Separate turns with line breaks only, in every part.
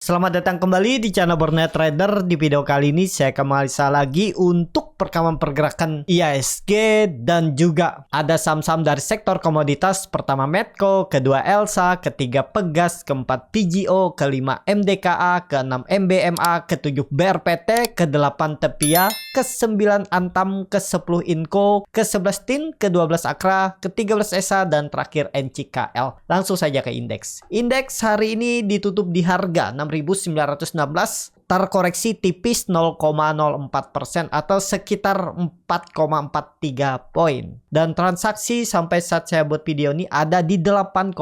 Selamat datang kembali di channel Borneo Trader. Di video kali ini saya kembali lagi untuk perekaman pergerakan IHSG dan juga ada saham-saham dari sektor komoditas. Pertama Medco, kedua Elsa, ketiga Pegas, keempat PGO, kelima MDKA, keenam MBMA, ketujuh BRPT, kedelapan Tepia, ke-9 Antam, ke-10 Inco, ke-11 TIN, ke-12 Akra, ke-13 ESA, dan terakhir NCKL. Langsung saja ke indeks. Indeks hari ini ditutup di harga 6.916, terkoreksi tipis 0,04% atau sekitar 4,43 poin. Dan transaksi sampai saat saya buat video ini ada di 8,3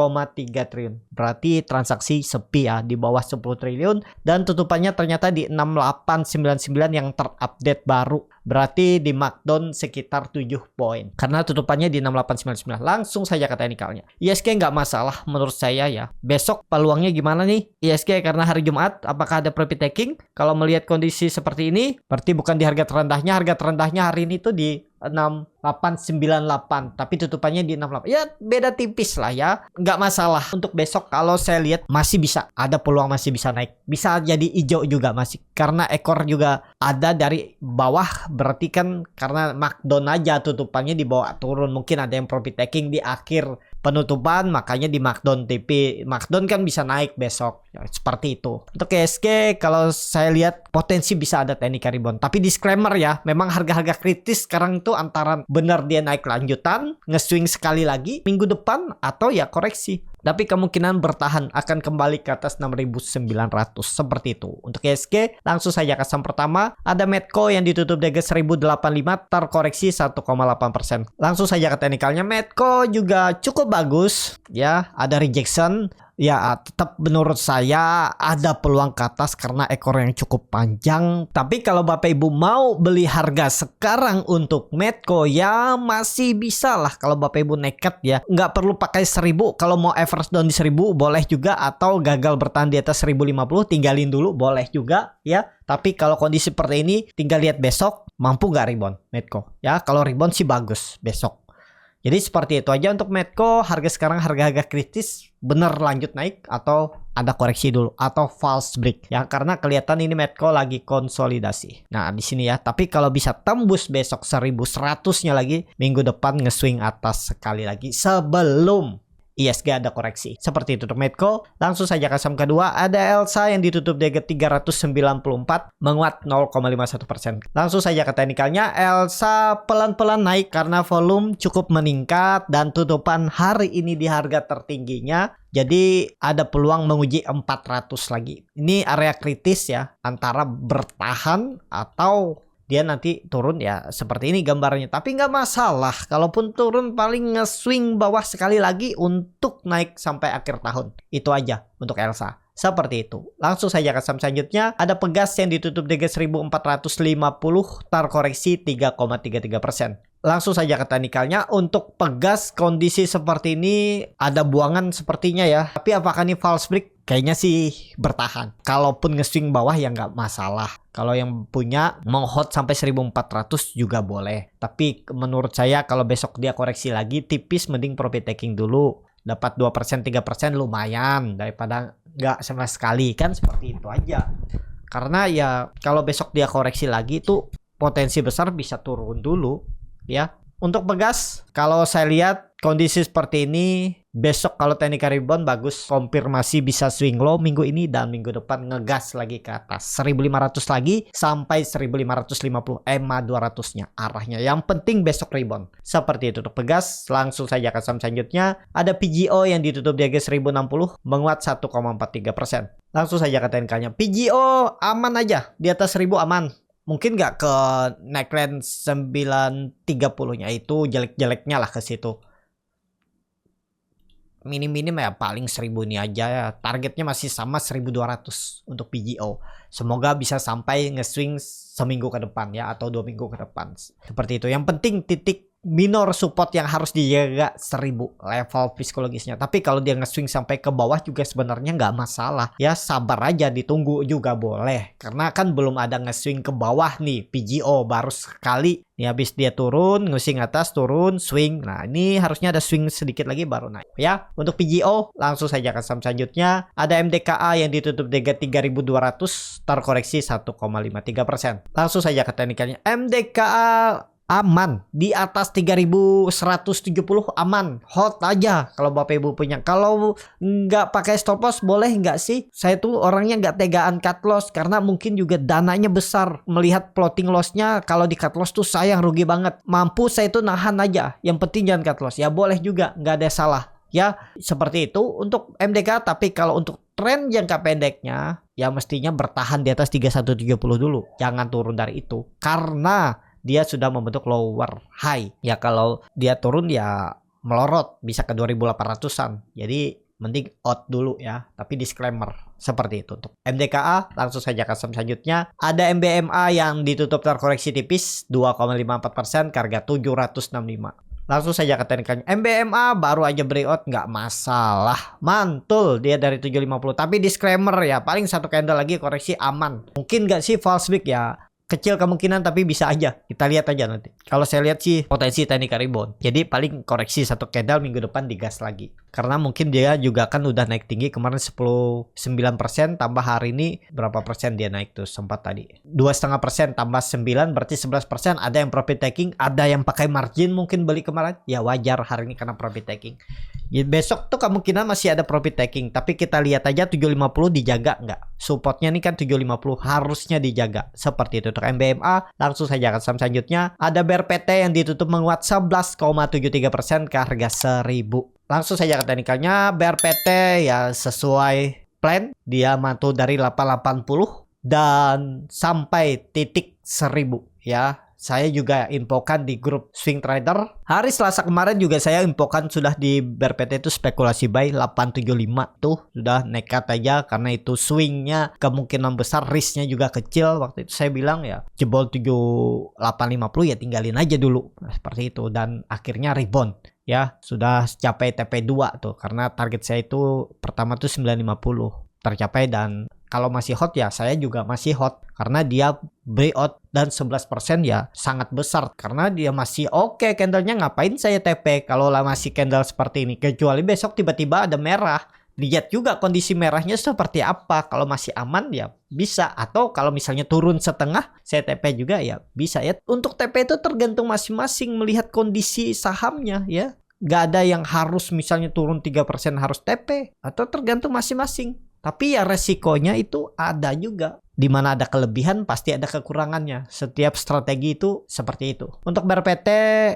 triliun. Berarti transaksi sepi ya, di bawah 10 triliun. Dan tutupannya ternyata di 6899 yang terupdate baru. Berarti di markdown sekitar 7 poin. Karena tutupannya di 6899. Langsung saja ke teknikalnya. IHSG nggak masalah menurut saya ya. Besok peluangnya gimana nih? IHSG karena hari Jumat, apakah ada profit taking? Kalau melihat kondisi seperti ini, berarti bukan di harga terendahnya. Harga terendahnya hari ini tuh di 6898, tapi tutupannya di 68. Ya beda tipis lah ya, nggak masalah. Untuk besok kalau saya lihat masih bisa, ada peluang masih bisa naik, bisa jadi hijau juga masih, karena ekor juga ada dari bawah. Berarti kan karena markdown aja tutupannya di bawah turun, mungkin ada yang profit taking di akhir penutupan, makanya di markdown TP. Markdown kan bisa naik besok ya, seperti itu. Untuk IHSG kalau saya lihat potensi bisa ada technical rebound, tapi disclaimer ya, memang harga-harga kritis sekarang itu antara benar dia naik lanjutan, nge-swing sekali lagi minggu depan, atau ya koreksi. Tapi kemungkinan bertahan akan kembali ke atas 6.900 seperti itu. Untuk IHSG langsung saja ke saham pertama, ada Medco yang ditutup di harga 1085, terkoreksi 1,8%. Langsung saja ke teknikalnya. Medco juga cukup bagus ya, ada rejection. Ya tetap menurut saya ada peluang ke atas karena ekor yang cukup panjang. Tapi kalau Bapak Ibu mau beli harga sekarang untuk Medco ya masih bisa lah kalau Bapak Ibu nekat ya. Nggak perlu pakai 1000. Kalau mau average down di 1000 boleh juga, atau gagal bertahan di atas 1050 tinggalin dulu boleh juga ya. Tapi kalau kondisi seperti ini tinggal lihat besok mampu nggak rebound Medco ya. Kalau rebound sih bagus besok. Jadi seperti itu aja untuk Medco. Harga sekarang harga-harga kritis, bener lanjut naik atau ada koreksi dulu atau false break ya, karena kelihatan ini Medco lagi konsolidasi. Nah di sini ya, tapi kalau bisa tembus besok 1100-nya lagi, minggu depan nge-swing atas sekali lagi sebelum IHSG ada koreksi. Seperti itu untuk Medco. Langsung saja ke saham kedua, ada Elsa yang ditutup di harga 394, menguat 0,51%. Langsung saja ke teknikalnya. Elsa pelan-pelan naik karena volume cukup meningkat dan tutupan hari ini di harga tertingginya. Jadi ada peluang menguji 400 lagi. Ini area kritis ya, antara bertahan atau dia nanti turun ya, seperti ini gambarnya. Tapi nggak masalah, kalaupun turun paling nge-swing bawah sekali lagi untuk naik sampai akhir tahun. Itu aja untuk Elsa. Seperti itu. Langsung saja ke saham selanjutnya. Ada Pegas yang ditutup di 1450, terkoreksi 3,33%. Langsung saja ke teknikalnya. Untuk Pegas kondisi seperti ini ada buangan sepertinya ya. Tapi apakah ini false break? Kayaknya sih bertahan. Kalaupun nge-swing bawah ya nggak masalah. Kalau yang punya mau hot sampai 1400 juga boleh. Tapi menurut saya kalau besok dia koreksi lagi tipis, mending profit taking dulu. Dapat 2%, 3% lumayan daripada nggak sama sekali, kan seperti itu aja. Karena ya kalau besok dia koreksi lagi itu potensi besar bisa turun dulu ya. Untuk Pegas kalau saya lihat kondisi seperti ini, besok kalau technical rebound bagus, konfirmasi bisa swing low minggu ini dan minggu depan ngegas lagi ke atas 1500 lagi sampai 1550 EMA 200-nya arahnya. Yang penting besok rebound. Seperti itu untuk Pegas. Langsung saja ke saham selanjutnya. Ada PGO yang ditutup di harga 1060, menguat 1,43%. Langsung saja ke teknikalnya. PGO aman aja, di atas 1000 aman. Mungkin nggak ke neckline 930-nya, itu jelek-jeleknya lah ke situ. Minim-minim ya paling 1000 ini aja ya. Targetnya masih sama 1200 untuk PGO. Semoga bisa sampai nge-swing seminggu ke depan ya, atau 2 minggu ke depan. Seperti itu. Yang penting titik minor support yang harus dijaga 1000 level psikologisnya. Tapi kalau dia nge-swing sampai ke bawah juga sebenarnya nggak masalah. Ya sabar aja, ditunggu juga boleh. Karena kan belum ada nge-swing ke bawah nih, PGO baru sekali. Nih habis dia turun, nge-swing atas, turun, swing. Nah ini harusnya ada swing sedikit lagi baru naik. Ya untuk PGO langsung saja ke saham selanjutnya. Ada MDKA yang ditutup di 3200, terkoreksi 1,53%. Langsung saja ke teknikalnya. MDKA aman di atas 3170, aman, hold aja kalau Bapak Ibu punya. Kalau nggak pakai stop loss boleh nggak sih? Saya tuh orangnya nggak tegaan cut loss karena mungkin juga dananya besar. Melihat floating lossnya, kalau di cut loss tuh sayang, rugi banget. Mampu saya tuh nahan aja, yang penting jangan cut loss. Ya boleh juga, nggak ada salah. Ya seperti itu untuk MDK. Tapi kalau untuk tren jangka pendeknya ya mestinya bertahan di atas 3170 dulu, jangan turun dari itu karena dia sudah membentuk lower high. Ya kalau dia turun ya melorot bisa ke 2800-an. Jadi mending out dulu ya. Tapi disclaimer seperti itu untuk MDKA. Langsung saja ke saham selanjutnya. Ada MBMA yang ditutup terkoreksi tipis 2,54% ke harga 765. Langsung saja ke teknikalnya. MBMA baru aja breakout, nggak masalah. Mantul dia dari 750. Tapi disclaimer ya, paling satu candle lagi koreksi aman. Mungkin nggak sih false wick ya? Kecil kemungkinan tapi bisa aja. Kita lihat aja nanti. Kalau saya lihat sih potensi teknikal rebound. Jadi paling koreksi satu candle, minggu depan digas lagi. Karena mungkin dia juga kan udah naik tinggi kemarin 9% tambah hari ini berapa persen dia naik tuh sempat tadi. 2,5% tambah 9 berarti 11%. Ada yang profit taking, ada yang pakai margin mungkin beli kemarin. Ya wajar hari ini karena profit taking. Ya, besok tuh kemungkinan masih ada profit taking. Tapi kita lihat aja 750 dijaga nggak? Supportnya nih kan 750 harusnya dijaga. Seperti itu. MBMA. Langsung saja ke saham selanjutnya. Ada BRPT yang ditutup menguat 11,73% ke harga 1000. Langsung saja ke teknikalnya. BRPT ya sesuai plan. Dia mantul dari 880 dan sampai titik 1000 ya. Saya juga infokan di grup swing trader. Hari Selasa kemarin juga saya infokan sudah di BRPT itu spekulasi buy 875 tuh sudah nekat aja karena itu swingnya kemungkinan besar, risknya juga kecil. Waktu itu saya bilang ya jebol 7850 ya tinggalin aja dulu. Nah, seperti itu dan akhirnya rebound. Ya sudah capai TP2 tuh karena target saya itu pertama tuh 950 tercapai dan kalau masih hot ya saya juga masih hot karena dia breakout dan 11% ya sangat besar karena dia masih oke candlenya. Ngapain saya TP kalau masih candle seperti ini, kecuali besok tiba-tiba ada merah. Lihat juga kondisi merahnya seperti apa. Kalau masih aman ya bisa, atau kalau misalnya turun setengah saya TP juga ya bisa ya. Untuk TP itu tergantung masing-masing melihat kondisi sahamnya ya. Gak ada yang harus misalnya turun 3% harus TP, atau tergantung masing-masing. Tapi ya resikonya itu ada juga. Dimana ada kelebihan pasti ada kekurangannya. Setiap strategi itu seperti itu. Untuk BRPT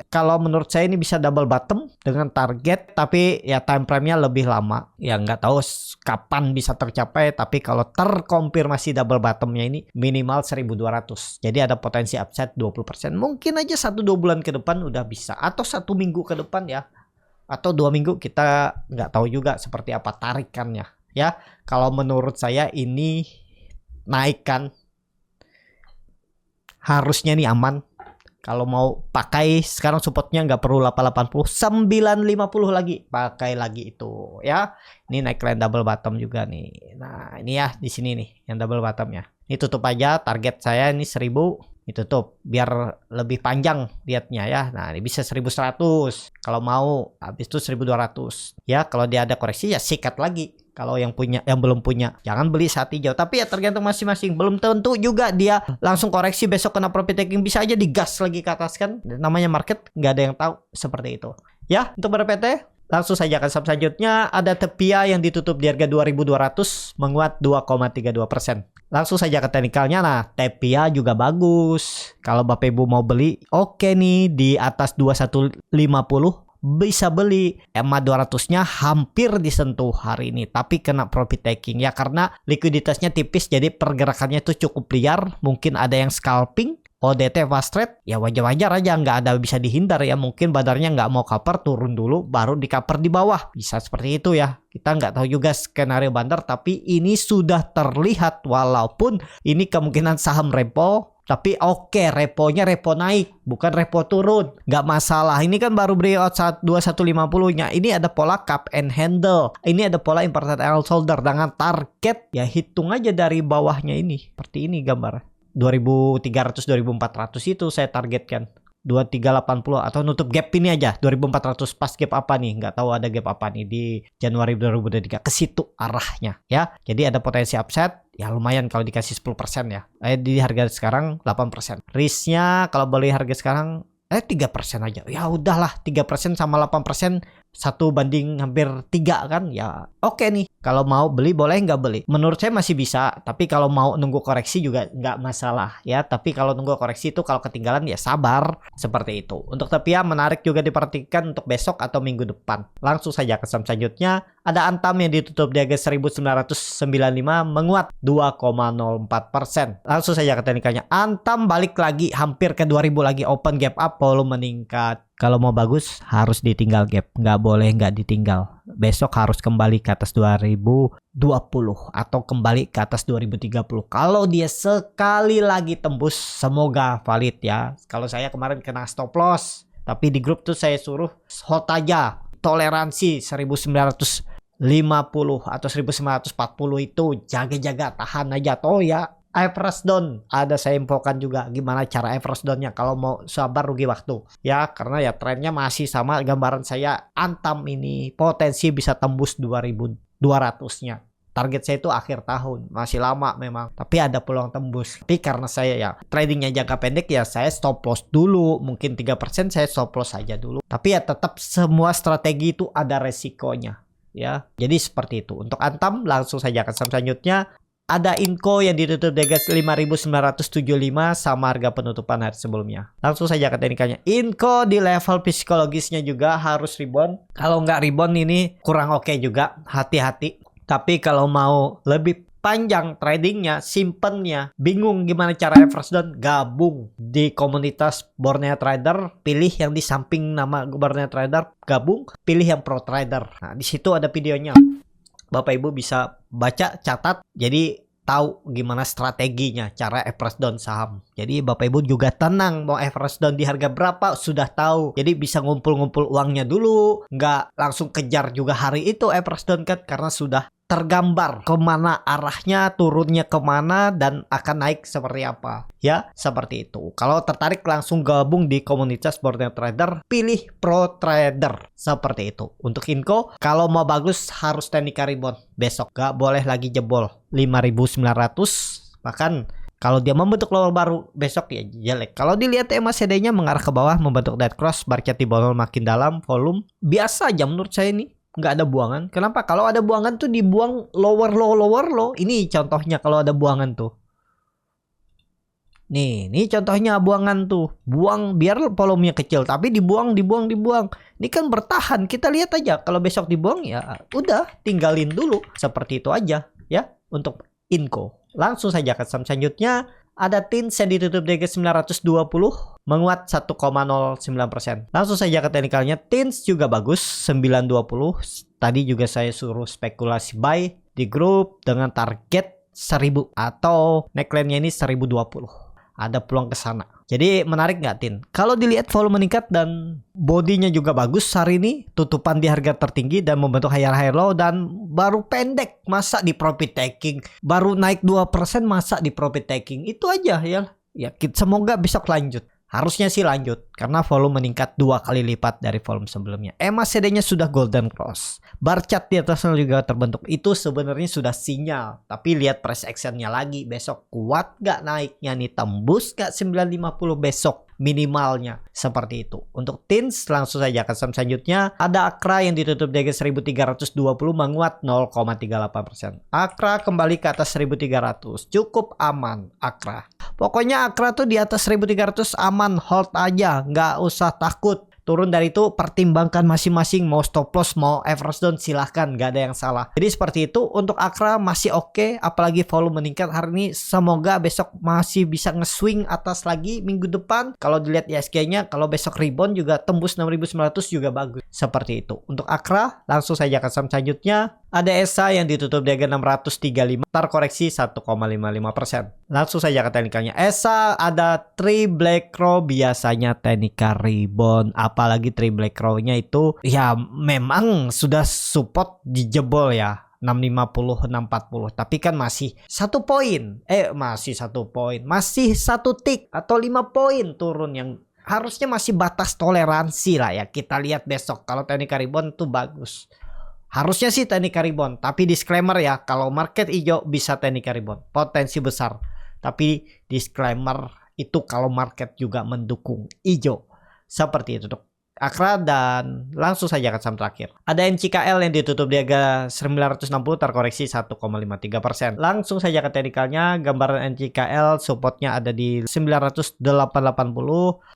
kalau menurut saya ini bisa double bottom dengan target. Tapi ya time frame-nya lebih lama. Ya nggak tahu kapan bisa tercapai. Tapi kalau terkonfirmasi double bottom-nya ini minimal 1200. Jadi ada potensi upside 20%. Mungkin aja 1-2 bulan ke depan udah bisa. Atau 1 minggu ke depan ya. Atau 2 minggu kita nggak tahu juga seperti apa tarikannya. Ya, kalau menurut saya ini naikkan harusnya nih aman. Kalau mau pakai sekarang supportnya nggak perlu 880, 950 lagi pakai lagi itu ya. Ini naik line double bottom juga nih. Nah ini ya di sini nih yang double bottomnya. Ini tutup aja, target saya ini 1000. Ditutup biar lebih panjang lihatnya ya. Nah ini bisa 1100 kalau mau, habis itu 1200 ya. Kalau dia ada koreksi ya sikat lagi. Kalau yang belum punya jangan beli saat hijau. Tapi ya tergantung masing-masing. Belum tentu juga dia langsung koreksi besok kena profit taking, bisa aja digas lagi ke atas kan. Namanya market nggak ada yang tahu seperti itu ya. Untuk BRPT langsung saja ke saham selanjutnya. Ada Tepia yang ditutup di harga 2200 menguat 2,32%. Langsung saja ke teknikalnya. Nah Tepia juga bagus. Kalau Bapak Ibu mau beli oke nih di atas 2150 bisa beli. EMA 200-nya hampir disentuh hari ini, tapi kena profit taking ya karena likuiditasnya tipis, jadi pergerakannya itu cukup liar. Mungkin ada yang scalping. ODT fast trade ya wajar-wajar aja, nggak ada bisa dihindar ya. Mungkin badarnya nggak mau cover, turun dulu baru di cover di bawah, bisa seperti itu ya. Kita nggak tahu juga skenario bandar, tapi ini sudah terlihat walaupun ini kemungkinan saham repo Tapi oke, reponya repo naik, bukan repo turun. Nggak masalah. Ini kan baru breakout 2150-nya. Ini ada pola cup and handle. Ini ada pola important L shoulder dengan target. Ya hitung aja dari bawahnya ini. Seperti ini gambar. 2300, 2400 itu saya targetkan. 2380 atau nutup gap ini aja 2400 pas gap apa nih, nggak tahu ada gap apa nih di Januari 2023, ke situ arahnya ya. Jadi ada potensi upside ya, lumayan kalau dikasih 10% ya. Di harga sekarang 8%. Risknya kalau beli harga sekarang 3% aja. Ya udahlah, 3% sama 8%, 1 banding hampir 3 kan ya. Oke nih, kalau mau beli boleh, nggak beli. Menurut saya masih bisa, tapi kalau mau nunggu koreksi juga nggak masalah ya. Tapi kalau nunggu koreksi itu kalau ketinggalan ya sabar, seperti itu. Untuk TPIA menarik juga diperhatikan untuk besok atau minggu depan. Langsung saja ke saham selanjutnya. Ada Antam yang ditutup di harga 1995 menguat 2,04%. Langsung saja ke teknikalnya. Antam balik lagi hampir ke 2000 lagi, open gap up, volume meningkat. Kalau mau bagus harus ditinggal gap, nggak boleh nggak ditinggal. Besok harus kembali ke atas 2020 atau kembali ke atas 2030. Kalau dia sekali lagi tembus, semoga valid ya. Kalau saya kemarin kena stop loss, tapi di grup tuh saya suruh hold aja. Toleransi 1950 atau 1940 itu jaga-jaga, tahan aja toh ya. Average down ada saya infokan juga gimana cara average downnya kalau mau sabar rugi waktu ya, karena ya trennya masih sama gambaran saya. Antam ini potensi bisa tembus 2200-nya. Target saya itu akhir tahun, masih lama memang, tapi ada peluang tembus. Tapi karena saya ya tradingnya jangka pendek ya, saya stop loss dulu, mungkin 3% saya stop loss saja dulu. Tapi ya tetap semua strategi itu ada resikonya ya. Jadi seperti itu. Untuk Antam langsung saja ke saham selanjutnya. Ada Inco yang ditutup di harga 5.975 sama harga penutupan hari sebelumnya. Langsung saja ke teknikalnya. Inco di level psikologisnya juga harus rebound. Kalau nggak rebound ini kurang oke juga. Hati-hati. Tapi kalau mau lebih panjang tradingnya, simpennya, bingung gimana cara average down, gabung di komunitas Borneo Trader. Pilih yang di samping nama Borneo Trader, gabung. Pilih yang Pro Trader. Nah, di situ ada videonya. Bapak Ibu bisa baca, catat, jadi tahu gimana strateginya cara average down saham. Jadi Bapak Ibu juga tenang, mau average down di harga berapa sudah tahu. Jadi bisa ngumpul-ngumpul uangnya dulu, nggak langsung kejar juga hari itu average down kan, karena sudah tergambar kemana arahnya, turunnya kemana, dan akan naik seperti apa ya, seperti itu. Kalau tertarik langsung gabung di komunitas Borneo Trader, pilih Pro Trader, seperti itu. Untuk Inco kalau mau bagus harus teknik rebound besok, gak boleh lagi jebol 5.900. Bahkan kalau dia membentuk lower baru besok ya jelek. Kalau dilihat MACD-nya mengarah ke bawah, membentuk dead cross, bar chart di bawah makin dalam, volume biasa aja menurut saya ini. Nggak ada buangan. Kenapa? Kalau ada buangan tuh dibuang lower low. Ini contohnya kalau ada buangan tuh. Nih contohnya buangan tuh. Buang biar volumenya kecil, tapi dibuang. Ini kan bertahan. Kita lihat aja. Kalau besok dibuang ya udah tinggalin dulu. Seperti itu aja ya untuk Inco. Langsung saja ke saham selanjutnya. Ada TINS yang ditutup di 920 menguat 1,09%. Langsung saja ke teknikalnya. TINS juga bagus 920. Tadi juga saya suruh spekulasi buy di grup dengan target 1000 atau neckline-nya ini 1020. Ada peluang ke sana. Jadi menarik nggak Tin? Kalau dilihat volume meningkat dan bodinya juga bagus hari ini, tutupan di harga tertinggi dan membentuk higher low, dan baru pendek, masa di profit taking, baru naik 2% masa di profit taking, itu aja ya. Ya semoga besok lanjut. Harusnya sih lanjut karena volume meningkat 2 kali lipat dari volume sebelumnya. MACD-nya sudah golden cross. Bar chart di atasnya juga terbentuk. Itu sebenarnya sudah sinyal. Tapi lihat price action-nya lagi besok, kuat gak naiknya nih, tembus gak 950 besok minimalnya, seperti itu. Untuk TINS langsung saja ke saham selanjutnya. Ada Akra yang ditutup di 1320 menguat 0,38%. Akra kembali ke atas 1300. Cukup aman Akra. Pokoknya Akra tuh di atas 1300 aman, hold aja, nggak usah takut. Turun dari itu pertimbangkan masing-masing, mau stop loss, mau average down, silahkan, nggak ada yang salah. Jadi seperti itu. Untuk Akra masih oke, apalagi volume meningkat hari ini. Semoga besok masih bisa nge-swing atas lagi minggu depan. Kalau dilihat ISG-nya, kalau besok rebound juga tembus 6.900 juga bagus. Seperti itu. Untuk Akra langsung saja ke saham selanjutnya. Ada ESA yang ditutup di harga 635, terkoreksi 1,55%. Langsung saja ke teknikalnya. ESA ada 3 black row, biasanya teknikal rebound, apalagi 3 black row-nya itu ya memang sudah support dijebol ya. 650, 640, tapi kan masih 1 poin, masih 1 tick atau 5 poin turun yang harusnya masih batas toleransi lah ya. Kita lihat besok kalau teknikal rebound tuh bagus. Harusnya sih teknikal rebound, tapi disclaimer ya, kalau market hijau bisa teknikal rebound, potensi besar. Tapi disclaimer itu kalau market juga mendukung hijau. Seperti itu tuh. Akra, dan langsung saja ke saham terakhir. Ada NCKL yang ditutup di harga 960, terkoreksi 1,53%. Langsung saja ke teknikalnya. Gambaran NCKL supportnya ada di 980,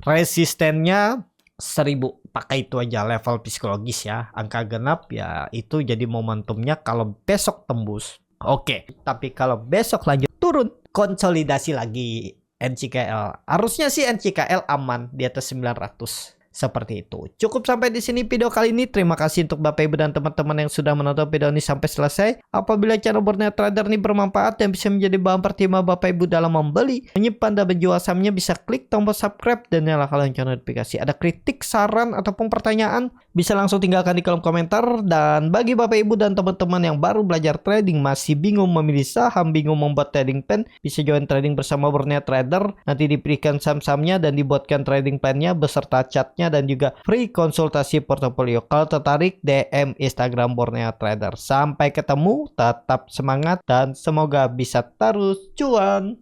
resistennya 1000. Pakai itu aja level psikologis ya. Angka genap ya itu jadi momentumnya kalau besok tembus. Oke. Tapi kalau besok lanjut turun, konsolidasi lagi NCKL. Harusnya sih NCKL aman di atas 900. Seperti itu. Cukup sampai di sini video kali ini. Terima kasih untuk Bapak Ibu dan teman-teman yang sudah menonton video ini sampai selesai. Apabila channel Borneo Trader ini bermanfaat dan bisa menjadi bahan pertimbangan Bapak Ibu dalam membeli, menyimpan dan menjual sahamnya, bisa klik tombol subscribe dan nyalakan lonceng notifikasi. Ada kritik, saran ataupun pertanyaan, bisa langsung tinggalkan di kolom komentar. Dan bagi Bapak Ibu dan teman-teman yang baru belajar trading, masih bingung memilih saham, bingung membuat trading plan, bisa join trading bersama Borneo Trader. Nanti diberikan saham-sahamnya dan dibuatkan trading plan-nya beserta chatnya dan juga free konsultasi portofolio. Kalau tertarik, DM Instagram Borneo Trader. Sampai ketemu, tetap semangat dan semoga bisa terus cuan.